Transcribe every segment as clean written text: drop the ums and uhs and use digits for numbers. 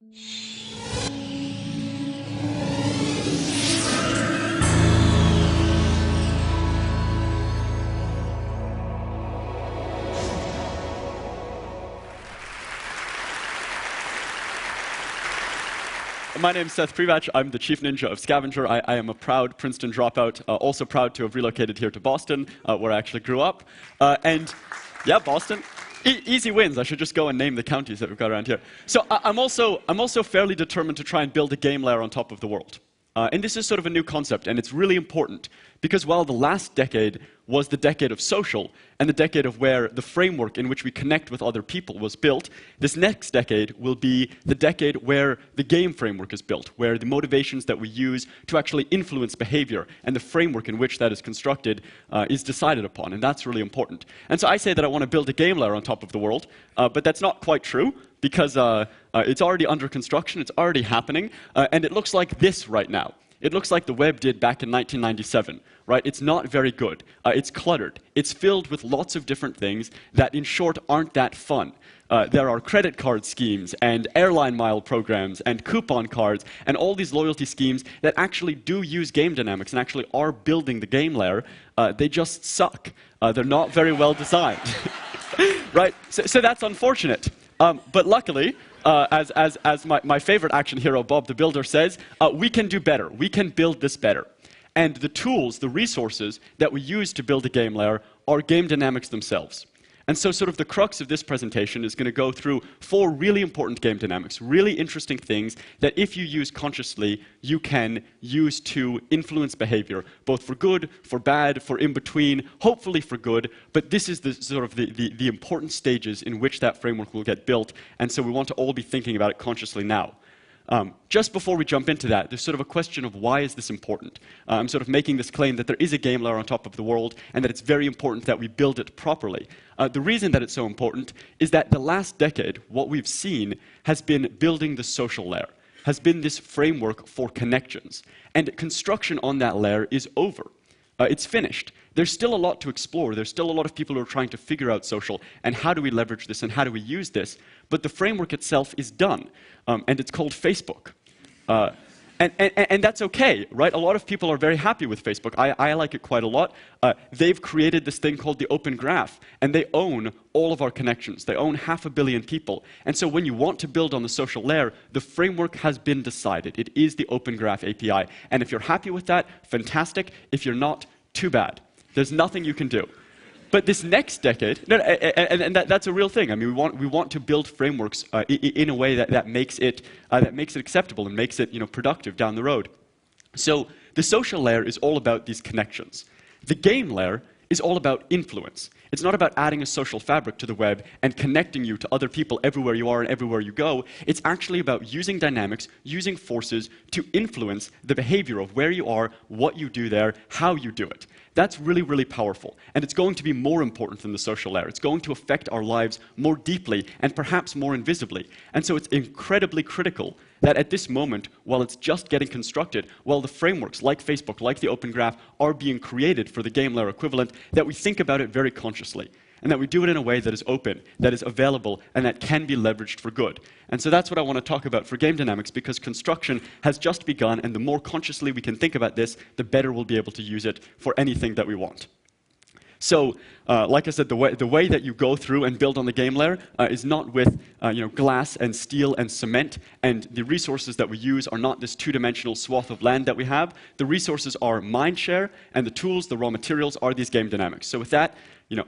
My name is Seth Priebatsch. I'm the chief ninja of Scavenger. I am a proud Princeton dropout, also proud to have relocated here to Boston, where I actually grew up. And yeah, Boston. Easy wins. I should just go and name the counties that we've got around here. So I'm also fairly determined to try and build a game layer on top of the world. And this is sort of a new concept, and it's really important, because while the last decade was the decade of social, and the decade of where the framework in which we connect with other people was built, this next decade will be the decade where the game framework is built, where the motivations that we use to actually influence behavior, and the framework in which that is constructed is decided upon, and that's really important. And so I say that I want to build a game layer on top of the world, but that's not quite true, because it's already under construction, it's already happening, and it looks like this right now. It looks like the web did back in 1997, right? It's not very good. It's cluttered. It's filled with lots of different things that, in short, aren't that fun. There are credit card schemes and airline mile programs and coupon cards and all these loyalty schemes that actually do use game dynamics and actually are building the game layer. They just suck. They're not very well designed, right? So that's unfortunate. But luckily, as my favorite action hero, Bob the Builder, says, we can do better. We can build this better. And the tools, the resources that we use to build a game layer are game dynamics themselves. And so sort of the crux of this presentation is going to go through 4 really important game dynamics, really interesting things that if you use consciously, you can use to influence behavior, both for good, for bad, for in between, hopefully for good. But this is the sort of the important stages in which that framework will get built. And so we want to all be thinking about it consciously now. Just before we jump into that, there's sort of a question of why is this important? I'm sort of making this claim that there is a game layer on top of the world and that it's very important that we build it properly. The reason that it's so important is that the last decade, what we've seen has been building the social layer, has been this framework for connections. And construction on that layer is over. It's finished. There's still a lot to explore. There's still a lot of people who are trying to figure out social and how do we leverage this and how do we use this. But the framework itself is done, and it's called Facebook. And that's okay, right? A lot of people are very happy with Facebook. I like it quite a lot. They've created this thing called the Open Graph, and they own all of our connections. They own 500 million people. And so when you want to build on the social layer, the framework has been decided. It is the Open Graph API. And if you're happy with that, fantastic. If you're not, too bad. There's nothing you can do. But this next decade, and that's a real thing. I mean, we want to build frameworks in a way that makes it acceptable and makes it productive down the road. So the social layer is all about these connections. The game layer is all about influence. It's not about adding a social fabric to the web and connecting you to other people everywhere you are and everywhere you go. It's actually about using dynamics, using forces to influence the behavior of where you are, what you do there, how you do it. That's really, really powerful. And it's going to be more important than the social layer. It's going to affect our lives more deeply and perhaps more invisibly. And so it's incredibly critical that at this moment, while it's just getting constructed, while the frameworks like Facebook, like the Open Graph, are being created for the game layer equivalent, that we think about it very consciously. And that we do it in a way that is open, that is available, and that can be leveraged for good. And so that's what I want to talk about for game dynamics, because construction has just begun, and the more consciously we can think about this, the better we'll be able to use it for anything that we want. So, like I said, the way that you go through and build on the game layer is not with glass and steel and cement, and the resources that we use are not this two-dimensional swath of land that we have. The resources are mindshare, and the tools, the raw materials, are these game dynamics. So with that,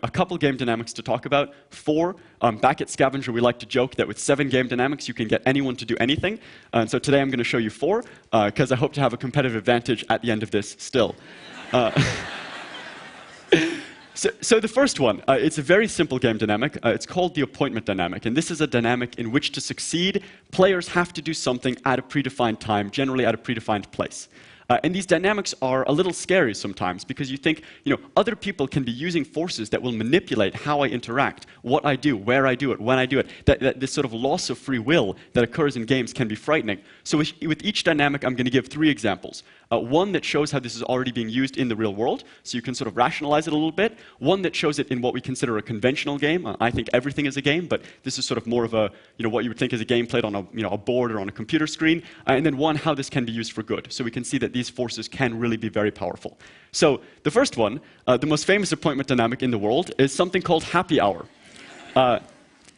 a couple game dynamics to talk about. 4, back at Scavenger, we like to joke that with 7 game dynamics, you can get anyone to do anything. And so today I'm going to show you 4, because I hope to have a competitive advantage at the end of this still. So the first one, it's a very simple game dynamic. It's called the appointment dynamic. And this is a dynamic in which to succeed, players have to do something at a predefined time, generally at a predefined place. And these dynamics are a little scary sometimes because you think, other people can be using forces that will manipulate how I interact, what I do, where I do it, when I do it. That this sort of loss of free will that occurs in games can be frightening. So with each dynamic, I'm going to give 3 examples. One that shows how this is already being used in the real world, so you can sort of rationalize it a little bit. One that shows it in what we consider a conventional game. I think everything is a game, but this is sort of more of a, what you would think is a game played on a board or on a computer screen. And then one, how this can be used for good. So we can see that these forces can really be very powerful. So the first one, the most famous appointment dynamic in the world, is something called happy hour. I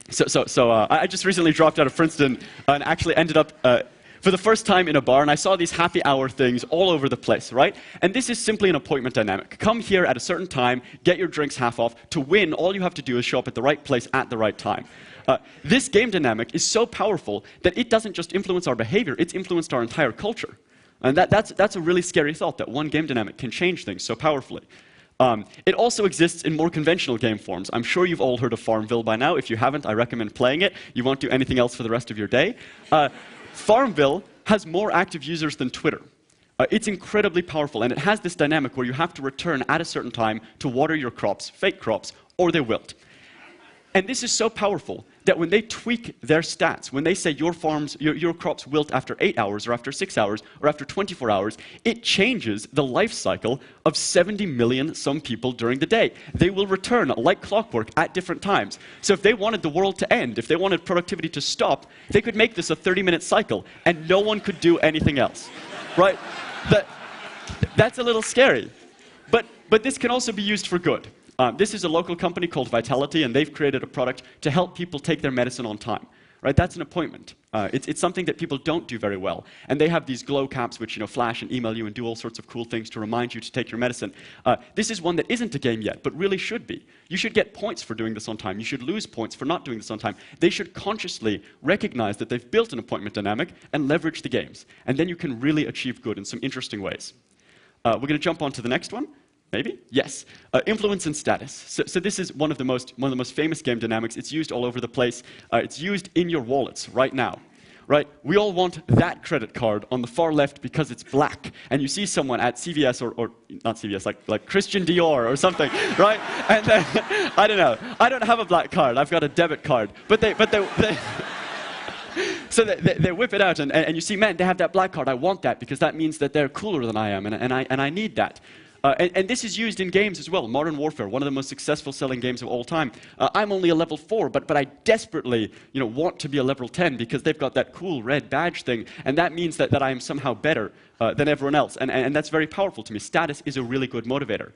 just recently dropped out of Princeton and actually ended up for the first time in a bar, and I saw these happy hour things all over the place, right? And this is simply an appointment dynamic. Come here at a certain time, get your drinks half off. To win, all you have to do is show up at the right place at the right time. This game dynamic is so powerful that it doesn't just influence our behavior, it's influenced our entire culture. And that's a really scary thought, that one game dynamic can change things so powerfully. It also exists in more conventional game forms. I'm sure you've all heard of Farmville by now. If you haven't, I recommend playing it. You won't do anything else for the rest of your day. Farmville has more active users than Twitter. It's incredibly powerful, and it has this dynamic where you have to return at a certain time to water your crops, fake crops, or they wilt. And this is so powerful that when they tweak their stats, when they say your crops wilt after 8 hours, or after 6 hours, or after 24 hours, it changes the life cycle of 70 million some people during the day. They will return like clockwork at different times. So if they wanted the world to end, if they wanted productivity to stop, they could make this a 30-minute cycle, and no one could do anything else, right? That's a little scary. But this can also be used for good. This is a local company called Vitality, and they've created a product to help people take their medicine on time. Right? That's an appointment. It's something that people don't do very well. And they have these glow caps which flash and email you and do all sorts of cool things to remind you to take your medicine. This is one that isn't a game yet, but really should be. You should get points for doing this on time. You should lose points for not doing this on time. They should consciously recognize that they've built an appointment dynamic and leverage the games. And then you can really achieve good in some interesting ways. We're going to jump on to the next one. Maybe? Yes. Influence and status. So this is one of the most famous game dynamics. It's used all over the place. It's used in your wallets right now. Right? We all want that credit card on the far left because it's black. And you see someone at CVS or not CVS, like Christian Dior or something, right? And then, I don't know. I don't have a black card. I've got a debit card. So they whip it out, and you see, man, they have that black card. I want that because that means that they're cooler than I am, and I need that. And this is used in games as well. Modern Warfare, one of the most successful selling games of all time. I'm only a level 4, but I desperately want to be a level 10 because they've got that cool red badge thing, and that means that I am somehow better than everyone else. And that's very powerful to me. Status is a really good motivator.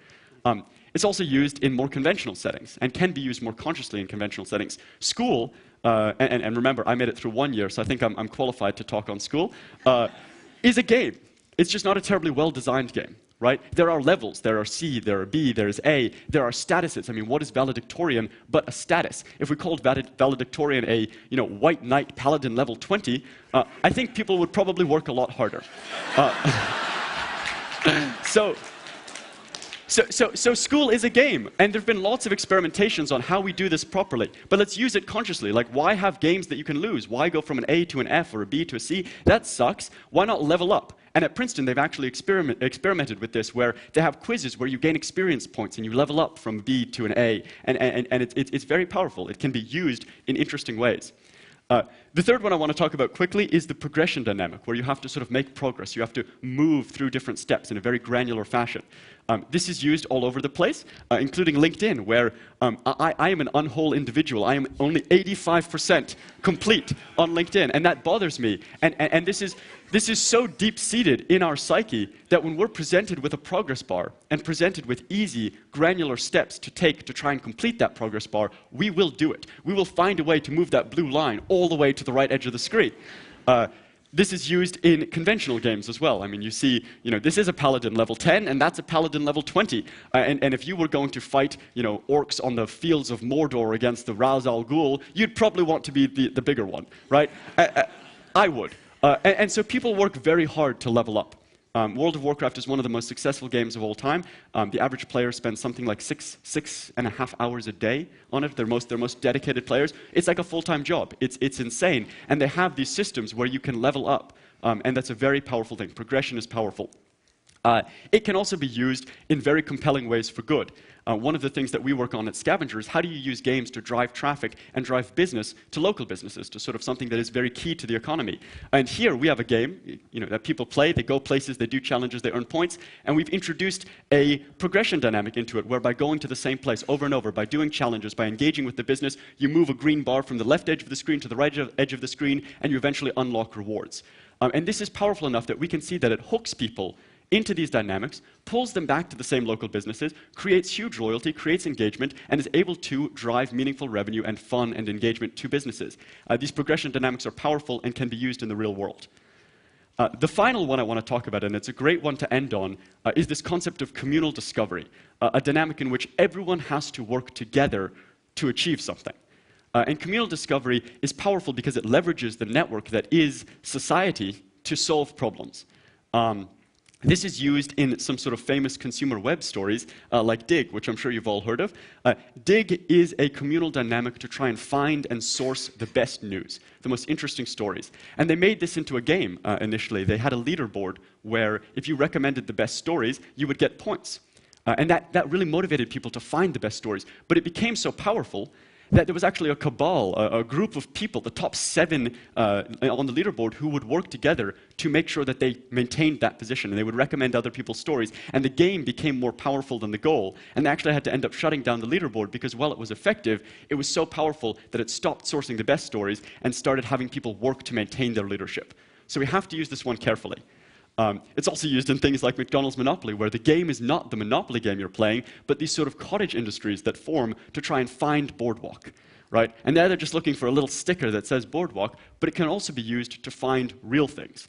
It's also used in more conventional settings and can be used more consciously in conventional settings. School, and remember, I made it through 1 year, so I think I'm qualified to talk on school, is a game. It's just not a terribly well-designed game. Right? There are levels. There are C, there are B, there is A. There are statuses. I mean, what is valedictorian but a status? If we called valedictorian a white knight paladin level 20, I think people would probably work a lot harder. So school is a game, and there have been lots of experimentations on how we do this properly. But let's use it consciously. Like, why have games that you can lose? Why go from an A to an F or a B to a C? That sucks. Why not level up? And at Princeton, they've actually experimented with this, where they have quizzes where you gain experience points and you level up from B to an A. And it's very powerful. It can be used in interesting ways. The third one I want to talk about quickly is the progression dynamic, where you have to sort of make progress. You have to move through different steps in a very granular fashion. This is used all over the place, including LinkedIn, where I am an unwhole individual. I am only 85% complete on LinkedIn, and that bothers me. And this is so deep-seated in our psyche that when we're presented with a progress bar and presented with easy, granular steps to take to try and complete that progress bar, we will do it. We will find a way to move that blue line all the way to the right edge of the screen. This is used in conventional games as well. I mean, you see, this is a paladin level 10, and that's a paladin level 20. And if you were going to fight, orcs on the fields of Mordor against the Ra's al Ghul, you'd probably want to be the bigger one, right? I would. And so people work very hard to level up. World of Warcraft is one of the most successful games of all time. The average player spends something like six and a half hours a day on it. They're most dedicated players. It's like a full-time job. It's insane. And they have these systems where you can level up. And that's a very powerful thing. Progression is powerful. It can also be used in very compelling ways for good. One of the things that we work on at Scavenger is how do you use games to drive traffic and drive business to local businesses, to sort of something that is very key to the economy. And here we have a game that people play, they go places, they do challenges, they earn points, and we've introduced a progression dynamic into it, where by going to the same place over and over, by doing challenges, by engaging with the business, you move a green bar from the left edge of the screen to the right edge of the screen, and you eventually unlock rewards. And this is powerful enough that we can see that it hooks people into these dynamics, pulls them back to the same local businesses, creates huge loyalty, creates engagement, and is able to drive meaningful revenue and fun and engagement to businesses. These progression dynamics are powerful and can be used in the real world. The final one I want to talk about, and it's a great one to end on, is this concept of communal discovery, a dynamic in which everyone has to work together to achieve something. And communal discovery is powerful because it leverages the network that is society to solve problems. This is used in some sort of famous consumer web stories, like Dig, which I'm sure you've all heard of. Dig is a communal dynamic to try and find and source the best news, the most interesting stories. And they made this into a game initially. They had a leaderboard where if you recommended the best stories, you would get points. And that really motivated people to find the best stories. But it became so powerful that there was actually a cabal, a group of people, the top 7 on the leaderboard, who would work together to make sure that they maintained that position, and they would recommend other people's stories. And the game became more powerful than the goal, and they actually had to end up shutting down the leaderboard because while it was effective, it was so powerful that it stopped sourcing the best stories and started having people work to maintain their leadership. So we have to use this one carefully. It's also used in things like McDonald's Monopoly, where the game is not the Monopoly game you're playing, but these sort of cottage industries that form to try and find Boardwalk, right? And now they're just looking for a little sticker that says Boardwalk, but it can also be used to find real things.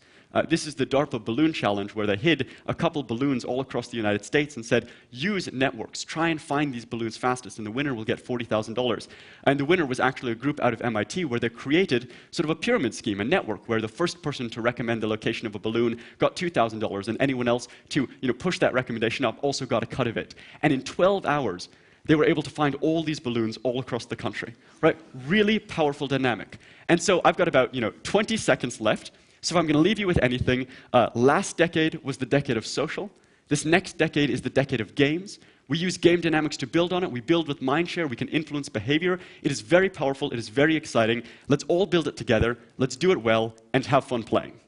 This is the DARPA Balloon Challenge, where they hid a couple balloons all across the United States and said, use networks, try and find these balloons fastest, and the winner will get $40,000. And the winner was actually a group out of MIT where they created sort of a pyramid scheme, a network, where the first person to recommend the location of a balloon got $2,000, and anyone else to push that recommendation up also got a cut of it. And in 12 hours, they were able to find all these balloons all across the country, right? Really powerful dynamic. And so I've got about 20 seconds left. So if I'm going to leave you with anything, last decade was the decade of social. This next decade is the decade of games. We use game dynamics to build on it. We build with mindshare. We can influence behavior. It is very powerful. It is very exciting. Let's all build it together. Let's do it well and have fun playing.